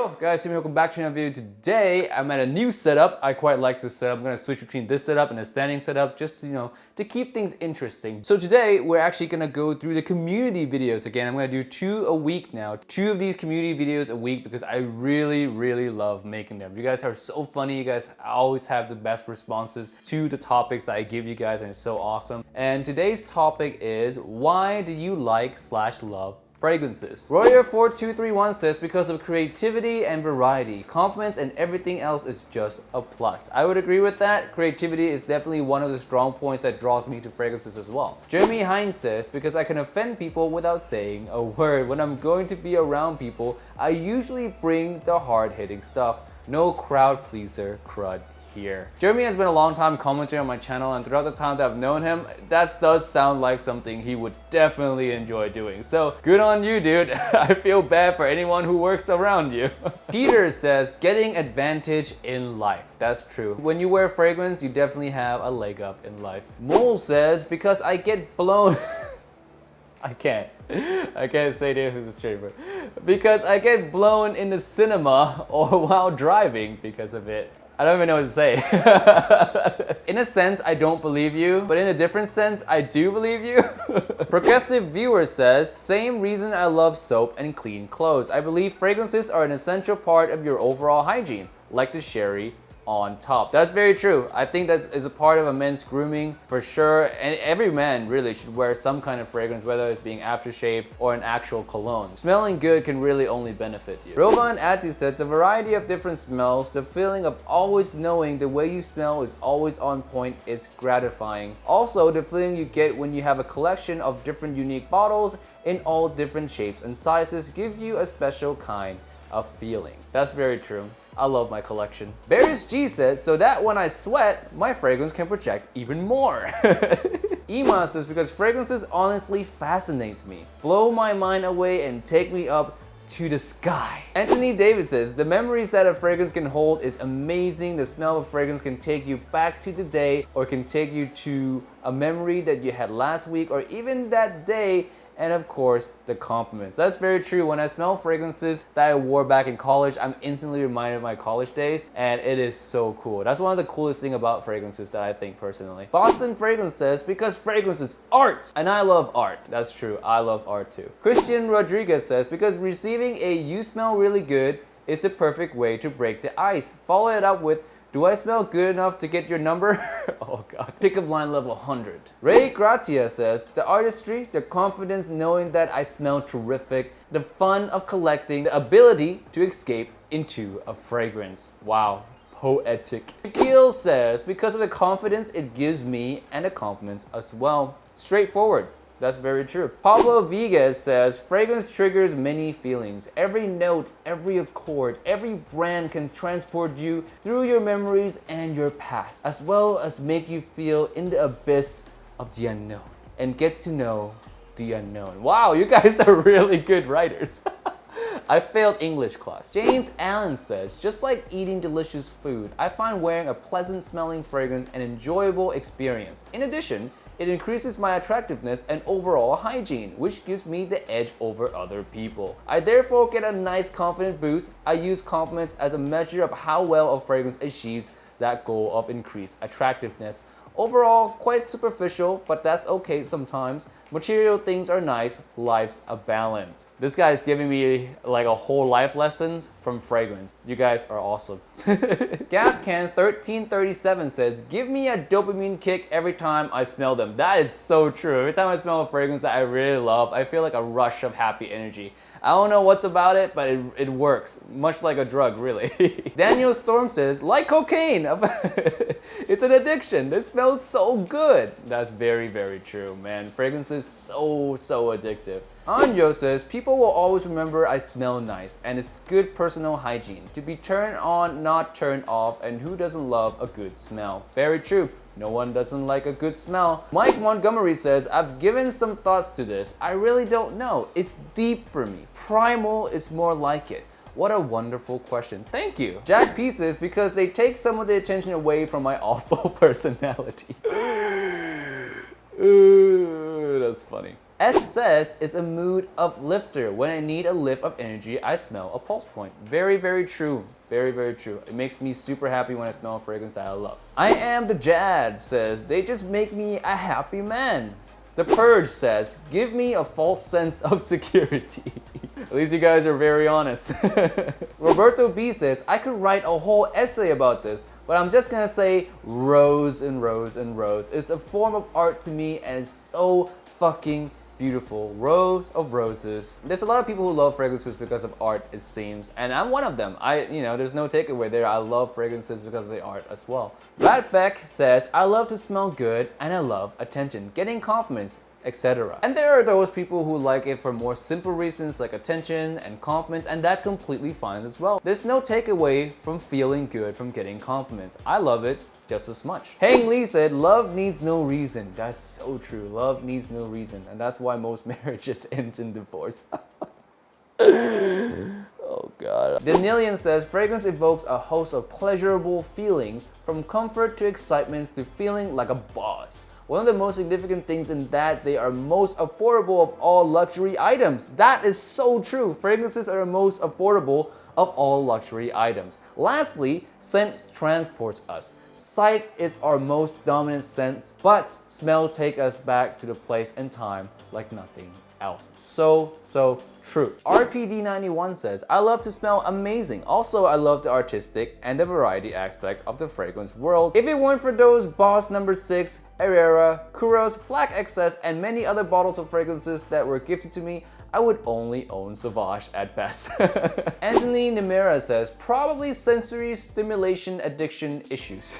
Yo guys, welcome back to another video. Today I'm at a new setup. I quite like this setup. I'm gonna switch between this setup and the standing setup just to, to keep things interesting. So today we're actually gonna go through the community videos again. I'm gonna do 2 a week now. 2 of these community videos a week because I really love making them. You guys are so funny. You guys always have the best responses to the topics that I give you guys, and it's so awesome. And today's topic is, why do you like/love fragrances? Royer4231 says, because of creativity and variety. Compliments and everything else is just a plus. I would agree with that. Creativity is definitely one of the strong points that draws me to fragrances as well. Jeremy Hines says, because I can offend people without saying a word. When I'm going to be around people, I usually bring the hard-hitting stuff. No crowd pleaser crud here. Jeremy has been a long time commenting on my channel, and throughout the time that I've known him, that does sound like something he would definitely enjoy doing. So good on you, dude. I feel bad for anyone who works around you. Peter says, getting advantage in life. That's true. When you wear fragrance, you definitely have a leg up in life. Mole says, because I get blown I can't say this is a streamer. Because I get blown in the cinema or while driving because of it. I don't even know what to say. In a sense, I don't believe you, but in a different sense, I do believe you. Progressive Viewer says, same reason I love soap and clean clothes. I believe fragrances are an essential part of your overall hygiene, like the sherry on top. That's very true. I think that is a part of a men's grooming for sure, and every man really should wear some kind of fragrance, whether it's being aftershave or an actual cologne. Smelling good can really only benefit you. Rovan Atti said, the variety of different smells, the feeling of always knowing the way you smell is always on point is gratifying. Also, the feeling you get when you have a collection of different unique bottles in all different shapes and sizes give you a special kind of feeling. That's very true. I love my collection. Barris G says, so that when I sweat, my fragrance can project even more. Ema says, because fragrances honestly fascinates me. Blow my mind away and take me up to the sky. Anthony Davis says, the memories that a fragrance can hold is amazing. The smell of fragrance can take you back to the day, or can take you to a memory that you had last week or even that day. And of course, the compliments. That's very true. When I smell fragrances that I wore back in college, I'm instantly reminded of my college days, and it is so cool. That's one of the coolest things about fragrances that I think personally. Boston Fragrance says, because fragrance is art, and I love art. That's true, I love art too. Christian Rodriguez says, because receiving a "you smell really good" is the perfect way to break the ice. Follow it up with, do I smell good enough to get your number? Oh god. Pickup line level 100. Ray Gratia says, the artistry, the confidence knowing that I smell terrific, the fun of collecting, the ability to escape into a fragrance. Wow. Poetic. Shaquille says, because of the confidence it gives me and the compliments as well. Straightforward. That's very true. Pablo Viguez says, fragrance triggers many feelings. Every note, every accord, every brand can transport you through your memories and your past, as well as make you feel in the abyss of the unknown and get to know the unknown. Wow, you guys are really good writers. I failed English class. James Allen says, just like eating delicious food, I find wearing a pleasant smelling fragrance an enjoyable experience. In addition, it increases my attractiveness and overall hygiene, which gives me the edge over other people. I therefore get a nice confidence boost. I use compliments as a measure of how well a fragrance achieves that goal of increased attractiveness. Overall, quite superficial, but that's okay sometimes. Material things are nice, life's a balance. This guy is giving me like a whole life lessons from fragrance. You guys are awesome. Gascan1337 says, give me a dopamine kick every time I smell them. That is so true. Every time I smell a fragrance that I really love, I feel like a rush of happy energy. I don't know what's about it, but it works. Much like a drug, really. Daniel Storm says, like cocaine. It's an addiction. This smells so good. That's very true, man. Fragrance is so addictive. Anjo says, people will always remember I smell nice, and it's good personal hygiene. To be turned on, not turned off, and who doesn't love a good smell? Very true. No one doesn't like a good smell. Mike Montgomery says, I've given some thoughts to this. I really don't know. It's deep for me. Primal is more like it. What a wonderful question. Thank you. Jack P says, because they take some of the attention away from my awful personality. Ooh, that's funny. S says it's a mood uplifter. When I need a lift of energy, I smell a pulse point. Very, very true. Very, very true. It makes me super happy when I smell a fragrance that I love. I am the Jad says, they just make me a happy man. The Purge says, give me a false sense of security. At least you guys are very honest. Roberto B says, I could write a whole essay about this, but I'm just gonna say rose and rose and rose. It's a form of art to me and it's so fucking beautiful. Rose of roses. There's a lot of people who love fragrances because of art, it seems, and I'm one of them. There's no takeaway there. I love fragrances because of the art as well. Ratbeck says, I love to smell good and I love attention, getting compliments, etc. And there are those people who like it for more simple reasons like attention and compliments, and that completely fine as well. There's no takeaway from feeling good from getting compliments. I love it just as much. Hang Lee said, love needs no reason. That's so true. Love needs no reason. And that's why most marriages end in divorce. Oh God. Danilian says, fragrance evokes a host of pleasurable feelings from comfort to excitement to feeling like a boss. One of the most significant things in that they are most affordable of all luxury items. That is so true. Fragrances are the most affordable of all luxury items. Lastly, scent transports us. Sight is our most dominant sense, but smell takes us back to the place and time like nothing else. So true. RPD91 says, I love to smell amazing. Also, I love the artistic and the variety aspect of the fragrance world. If it weren't for those Boss No. 6, Herrera, Kuros, Black XS, and many other bottles of fragrances that were gifted to me, I would only own Sauvage at best. Anthony Nimera says, probably sensory stimulation addiction issues.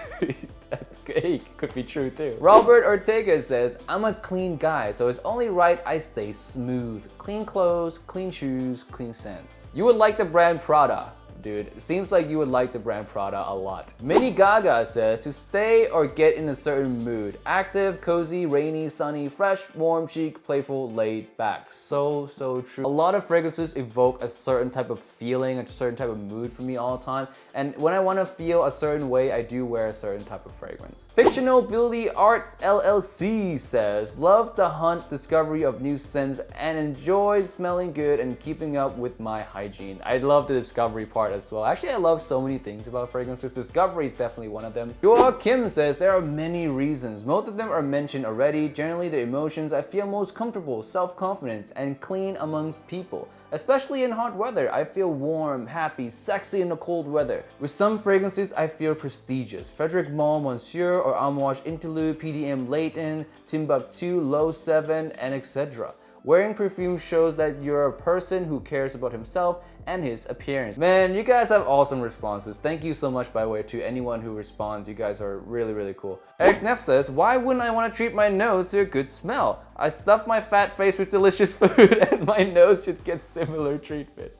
Hey, could be true too. Robert Ortega says, I'm a clean guy, so it's only right I stay smooth. Clean clothes, clean shoes, clean scents. You would like the brand Prada. Dude, it seems like you would like the brand Prada a lot. Minnie Gaga says, to stay or get in a certain mood. Active, cozy, rainy, sunny, fresh, warm, chic, playful, laid back. So true. A lot of fragrances evoke a certain type of feeling, a certain type of mood for me all the time. And when I want to feel a certain way, I do wear a certain type of fragrance. Fictional Beauty Arts LLC says, love the hunt, discovery of new scents, and enjoy smelling good and keeping up with my hygiene. I love the discovery part as well. Actually, I love so many things about fragrances. Discovery is definitely one of them. Joachim says, there are many reasons. Most of them are mentioned already. Generally, the emotions I feel most comfortable, self-confident, and clean amongst people. Especially in hot weather, I feel warm, happy, sexy in the cold weather. With some fragrances, I feel prestigious. Frederic Malle Monsieur or Amouage Interlude, PDM Leighton, Timbuktu, Low 7, and etc. Wearing perfume shows that you're a person who cares about himself and his appearance. Man, you guys have awesome responses. Thank you so much, by the way, to anyone who responds. You guys are really, really cool. Eric Neff says, why wouldn't I want to treat my nose to a good smell? I stuff my fat face with delicious food and my nose should get similar treatment.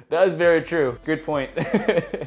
That is very true. Good point.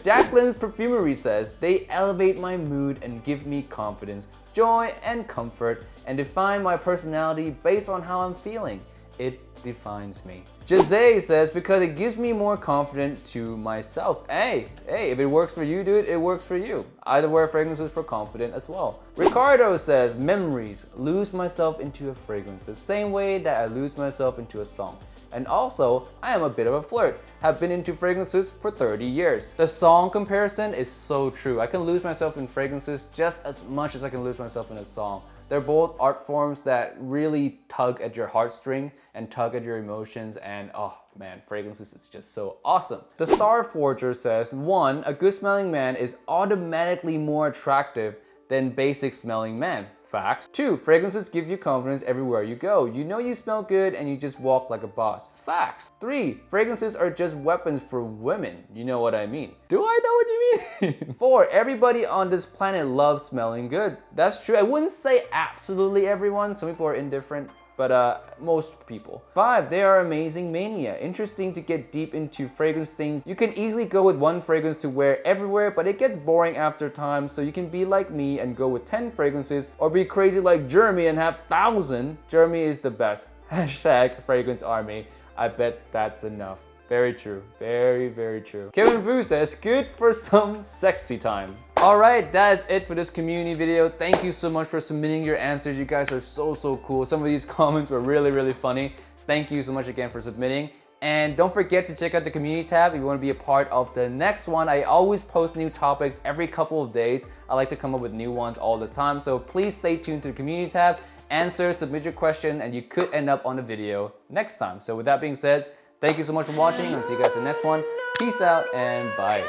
Jacqueline's Perfumery says, they elevate my mood and give me confidence, joy, and comfort, and define my personality based on how I'm feeling. It defines me. Jose says, because it gives me more confidence to myself. Hey, if it works for you, dude, it works for you. I wear fragrances for confidence as well. Ricardo says, memories, lose myself into a fragrance the same way that I lose myself into a song. And also, I am a bit of a flirt. Have been into fragrances for 30 years. The song comparison is so true. I can lose myself in fragrances just as much as I can lose myself in a song. They're both art forms that really tug at your heartstring and tug at your emotions, and oh man, fragrances is just so awesome. The Star Forger says, 1. A good smelling man is automatically more attractive than basic smelling man. Facts. 2. Fragrances give you confidence everywhere you go. You know you smell good and you just walk like a boss. Facts. 3. Fragrances are just weapons for women. You know what I mean. Do I know what you mean? 4. Everybody on this planet loves smelling good. That's true. I wouldn't say absolutely everyone. Some people are indifferent, but most people. 5. They are amazing mania. Interesting to get deep into fragrance things. You can easily go with one fragrance to wear everywhere, but it gets boring after time, so you can be like me and go with 10 fragrances, or be crazy like Jeremy and have 1,000. Jeremy is the best. Hashtag fragrance army. I bet that's enough. Very true. Very, very true. Kevin Vu says, good for some sexy time. Alright, that is it for this community video. Thank you so much for submitting your answers. You guys are so cool. Some of these comments were really funny. Thank you so much again for submitting. And don't forget to check out the community tab if you want to be a part of the next one. I always post new topics every couple of days. I like to come up with new ones all the time. So please stay tuned to the community tab, answer, submit your question, and you could end up on the video next time. So with that being said, thank you so much for watching. I'll see you guys in the next one. Peace out and bye.